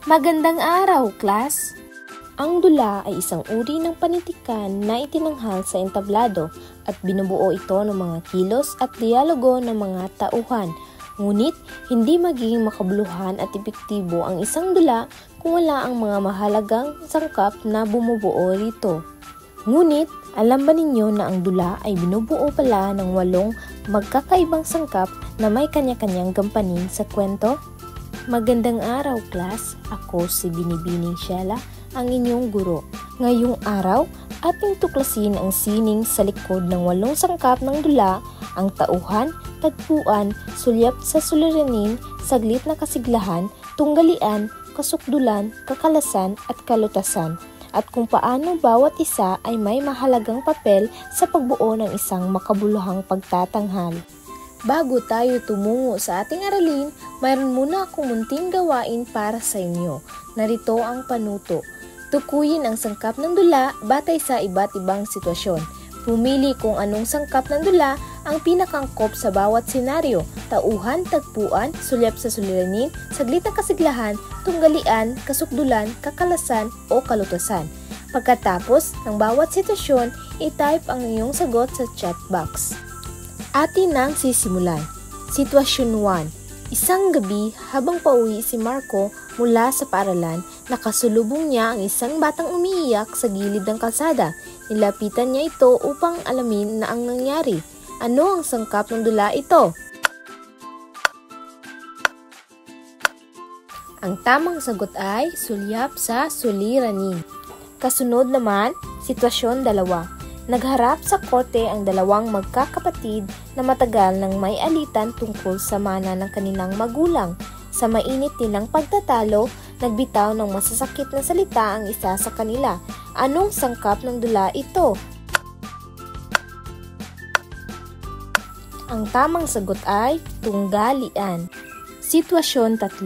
Magandang araw, class! Ang dula ay isang uri ng panitikan na itinanghal sa entablado at binubuo ito ng mga kilos at dialogo ng mga tauhan. Ngunit, hindi magiging makabuluhan at epektibo ang isang dula kung wala ang mga mahalagang sangkap na bumubuo rito. Ngunit, alam ba ninyo na ang dula ay binubuo pala ng 8 magkakaibang sangkap na may kanya-kanyang gampanin sa kwento? Magandang araw, class! Ako si Binibining Sheila, ang inyong guro. Ngayong araw, ating tuklasin ang sining sa likod ng 8 sangkap ng dula, ang tauhan, tagpuan, sulyap sa suliranin, saglit na kasiglahan, tunggalian, kasukdulan, kakalasan at kalutasan, at kung paano bawat isa ay may mahalagang papel sa pagbuo ng isang makabuluhang pagtatanghal. Bago tayo tumungo sa ating aralin, mayroon muna akong munting gawain para sa inyo. Narito ang panuto. Tukuyin ang sangkap ng dula batay sa iba't ibang sitwasyon. Pumili kung anong sangkap ng dula ang pinakangkop sa bawat senaryo: tauhan, tagpuan, sulyap sa suliranin, saglit na kasiglahan, tunggalian, kasukdulan, kakalasan o kalutasan. Pagkatapos ng bawat sitwasyon, i-type ang iyong sagot sa chat box. Atin nang sisimulan. Sitwasyon 1. Isang gabi habang pauwi si Marco mula sa paaralan, nakasulubong niya ang isang batang umiiyak sa gilid ng kalsada. Nilapitan niya ito upang alamin na ang nangyari. Ano ang sangkap ng dula ito? Ang tamang sagot ay sulyap sa suliranin. Kasunod naman, sitwasyon 2. Nagharap sa korte ang 2 magkakapatid na matagal nang may alitan tungkol sa mana ng kanilang magulang. Sa mainit nilang pagtatalo, nagbitaw ng masasakit na salita ang isa sa kanila. Anong sangkap ng dula ito? Ang tamang sagot ay tunggalian. Sitwasyon 3.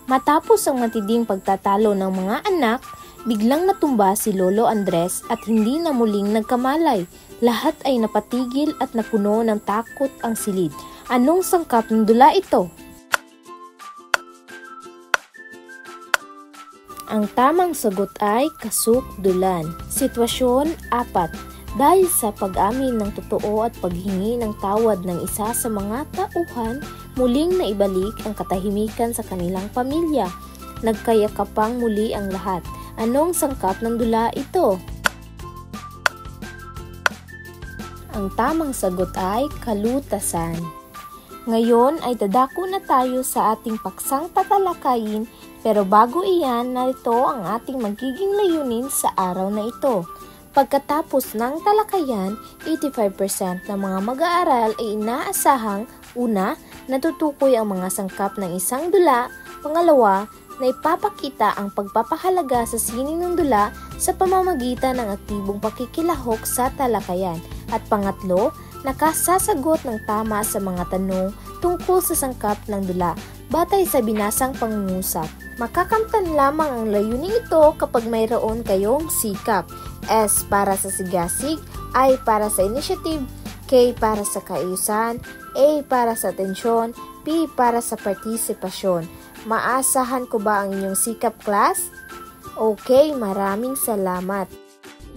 Matapos ang matinding pagtatalo ng mga anak, biglang natumba si Lolo Andres at hindi na muling nagkamalay. Lahat ay napatigil at napuno ng takot ang silid. Anong sangkap ng dula ito? Ang tamang sagot ay kasukdulan. Sitwasyon 4. Dahil sa pag-amin ng totoo at paghingi ng tawad ng isa sa mga tauhan, muling naibalik ang katahimikan sa kanilang pamilya. Nagkayakapang muli ang lahat. Anong sangkap ng dula ito? Ang tamang sagot ay kalutasan. Ngayon ay dadako na tayo sa ating paksang tatalakayin, pero bago iyan, narito ang ating magiging layunin sa araw na ito. Pagkatapos ng talakayan, 85% ng mga mag-aaral ay inaasahang: una, natutukoy ang mga sangkap ng isang dula; pangalawa, na ipapakita ang pagpapahalaga sa sining ng dula sa pamamagitan ng aktibong pakikilahok sa talakayan; at pangatlo, nakasasagot ng tama sa mga tanong tungkol sa sangkap ng dula batay sa binasang pangungusap. Makakamtan lamang ang layuning ito kapag mayroon kayong sikap. S para sa sigasig, I para sa initiative, K para sa kaayusan, A para sa atensyon, P para sa partisipasyon. Maasahan ko ba ang inyong sikap, class? Okay, maraming salamat.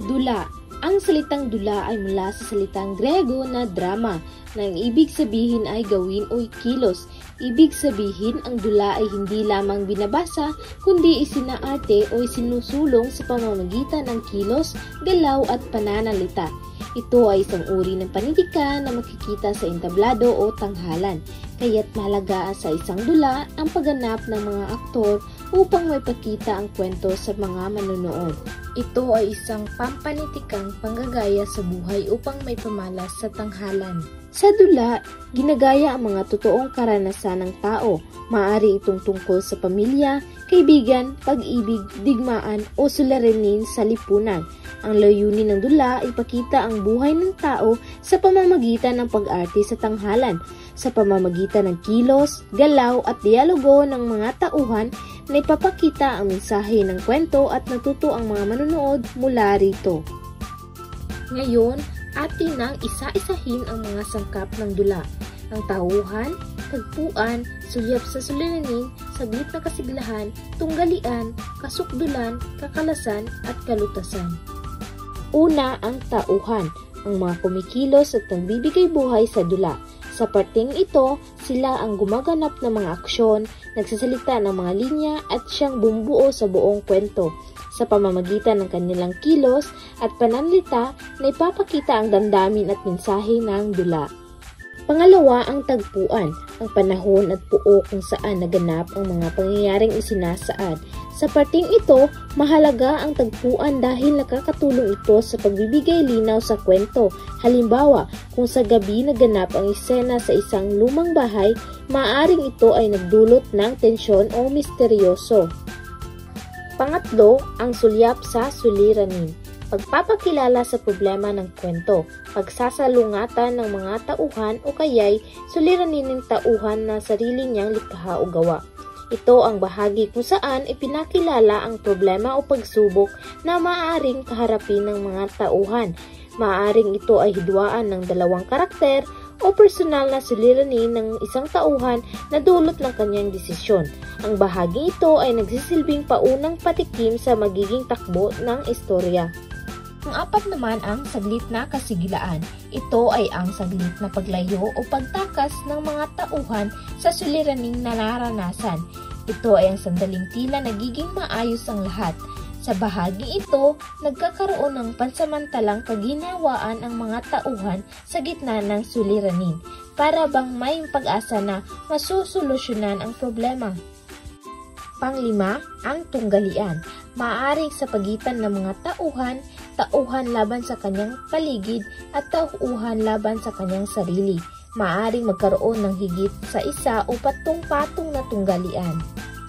Dula. Ang salitang dula ay mula sa salitang Grego na drama, na ang ibig sabihin ay gawin o kilos. Ibig sabihin, ang dula ay hindi lamang binabasa, kundi isinaarte o isinusulong sa pamamagitan ng kilos, galaw at pananalita. Ito ay isang uri ng panitikan na makikita sa entablado o tanghalan. Kaya't mahalaga sa isang dula ang pagganap ng mga aktor upang maipakita ang kwento sa mga manonood. Ito ay isang pampanitikang panggagaya sa buhay upang may pamalas sa tanghalan. Sa dula, ginagaya ang mga totoong karanasan ng tao. Maaari itong tungkol sa pamilya, kaibigan, pag-ibig, digmaan o suliranin sa lipunan. Ang layunin ng dula ay ipakita ang buhay ng tao sa pamamagitan ng pag-arte sa tanghalan, sa pamamagitan ng kilos, galaw at dialogo ng mga tauhan na ipapakita ang mensahe ng kwento at natuto ang mga manonood mula rito. Ngayon, atin nang isa-isahin ang mga sangkap ng dula. Ang tauhan, tagpuan, sulyap sa suliranin, saglit na kasiglahan, tunggalian, kasukdulan, kakalasan, at kalutasan. Una ang tauhan, ang mga kumikilos at nagbibigay buhay sa dula. Sa parteng ito, sila ang gumaganap ng mga aksyon, nagsasalita ng mga linya at siyang bumubuo sa buong kwento. Sa pamamagitan ng kanilang kilos at pananalita na ipapakita ang damdamin at mensahe ng dula. Pangalawa ang tagpuan, ang panahon at puo kung saan naganap ang mga pangyayaring isinasaad. Sa parteng ito, mahalaga ang tagpuan dahil nakakatulong ito sa pagbibigay linaw sa kwento. Halimbawa, kung sa gabi naganap ang eksena sa isang lumang bahay, maaaring ito ay nagdulot ng tensyon o misteryoso. Pangatlo, ang sulyap sa suliranin. Pagpapakilala sa problema ng kwento, pagsasalungatan ng mga tauhan o kaya'y suliranin ng tauhan na sarili niyang likha o gawa. Ito ang bahagi kung saan ipinakilala ang problema o pagsubok na maaaring kaharapin ng mga tauhan. Maaaring ito ay hidwaan ng dalawang karakter o personal na suliranin ng isang tauhan na dulot ng kanyang desisyon. Ang bahaging ito ay nagsisilbing paunang patikim sa magiging takbo ng istorya. Ang apat naman ang saglit na kasigilaan. Ito ay ang saglit na paglayo o pagtakas ng mga tauhan sa suliraning nararanasan. Ito ay ang sandaling tila nagiging maayos ang lahat. Sa bahagi ito, nagkakaroon ng pansamantalang kaginawaan ang mga tauhan sa gitna ng suliranin para bang may pag-asa na masusolusyonan ang problema. Panglima, ang tunggalian. Maaaring sa pagitan ng mga tauhan laban sa kanyang paligid at tauhan laban sa kanyang sarili. Maaaring magkaroon ng higit sa isa o patong-patong na tunggalian.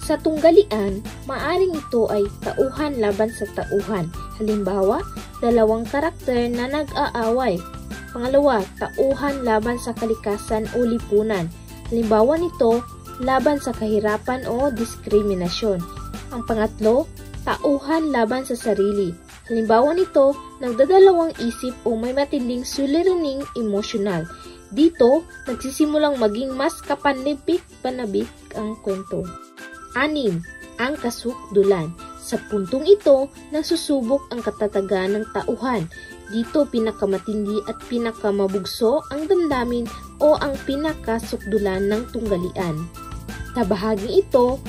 Sa tunggalian, maaaring ito ay tauhan laban sa tauhan. Halimbawa, dalawang karakter na nag-aaway. Pangalawa, tauhan laban sa kalikasan o lipunan. Halimbawa nito, laban sa kahirapan o diskriminasyon. Ang pangatlo, tauhan laban sa sarili. Halimbawa nito, nagdadalawang isip o may matinding suliraning emosyonal. Dito, nagsisimulang maging mas kapanibik-panabik ang kwento. 6. Ang kasukdulan. Sa puntong ito, nagsusubok ang katatagan ng tauhan. Dito, pinakamatindi at pinakamabugso ang damdamin o ang pinakasukdulan ng tunggalian. Sa bahaging ito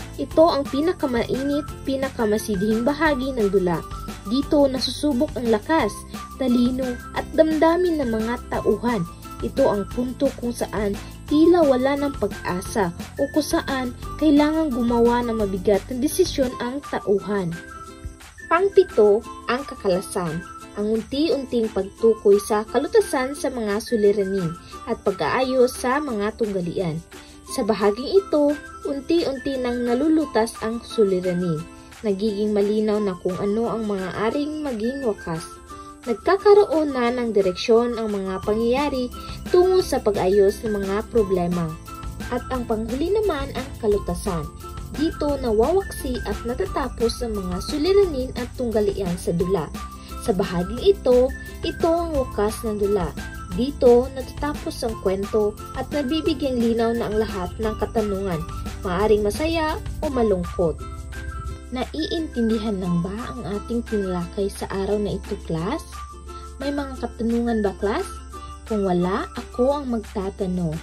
ang pinakamainit, pinakamasidhing bahagi ng dula. Dito nasusubok ang lakas, talino at damdamin ng mga tauhan. Ito ang punto kung saan tila wala ng pag-asa o kung saan kailangang gumawa ng mabigat na desisyon ang tauhan. Pang-7, ang kakalasan. Ang unti-unting pagtukoy sa kalutasan sa mga suliranin at pag-aayos sa mga tunggalian. Sa bahaging ito, unti-unti nang nalulutas ang suliranin. Nagiging malinaw na kung ano ang mga aring maging wakas. Nagkakaroon na ng direksyon ang mga pangyayari tungo sa pag-ayos ng mga problema. At ang panghuli naman ang kalutasan. Dito nawawaksi at natatapos ang mga suliranin at tunggalian sa dula. Sa bahaging ito ang wakas ng dula. Dito natatapos ang kwento at nabibigyang linaw na ang lahat ng katanungan, maaring masaya o malungkot. Naiintindihan lang ba ang ating tinalakay sa araw na ito, class? May mga katanungan ba, class? Kung wala, ako ang magtatanong.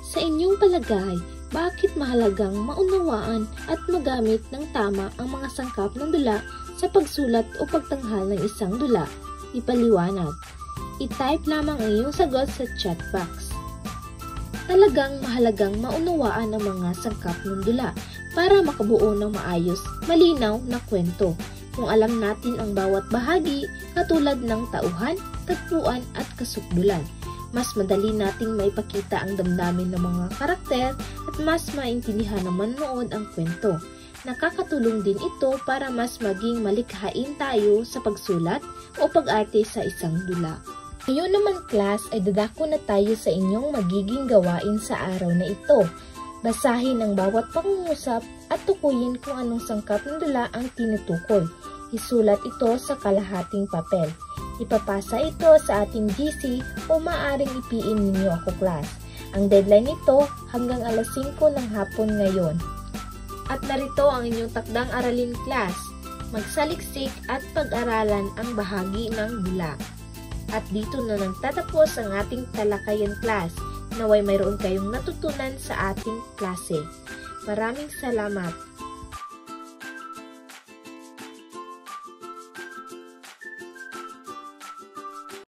Sa inyong palagay, bakit mahalagang maunawaan at magamit ng tama ang mga sangkap ng dula sa pagsulat o pagtanghal ng isang dula? Ipaliwanag. I-type lamang ang iyong sagot sa chat box. Talagang mahalagang maunawaan ang mga sangkap ng dula para makabuo ng maayos, malinaw na kwento. Kung alam natin ang bawat bahagi, katulad ng tauhan, tagpuan at kasukdulan, mas madali nating maipakita ang damdamin ng mga karakter at mas maintindihan ng manonood ang kwento. Nakakatulong din ito para mas maging malikhain tayo sa pagsulat o pag-arte sa isang dula. Ngayon naman, class, ay dadako na tayo sa inyong magiging gawain sa araw na ito. Basahin ang bawat pangungusap at tukuyin kung anong sangkap ng dula ang tinutukoy. Isulat ito sa kalahating papel. Ipapasa ito sa ating GC o maaaring ipiin ninyo ako, class. Ang deadline nito hanggang alas 5 ng hapon ngayon. At narito ang inyong takdang aralin class, magsaliksik at pag-aralan ang bahagi ng bula. At dito na nagtatapos ang ating talakayan class. Naway mayroon kayong natutunan sa ating klase. Maraming salamat!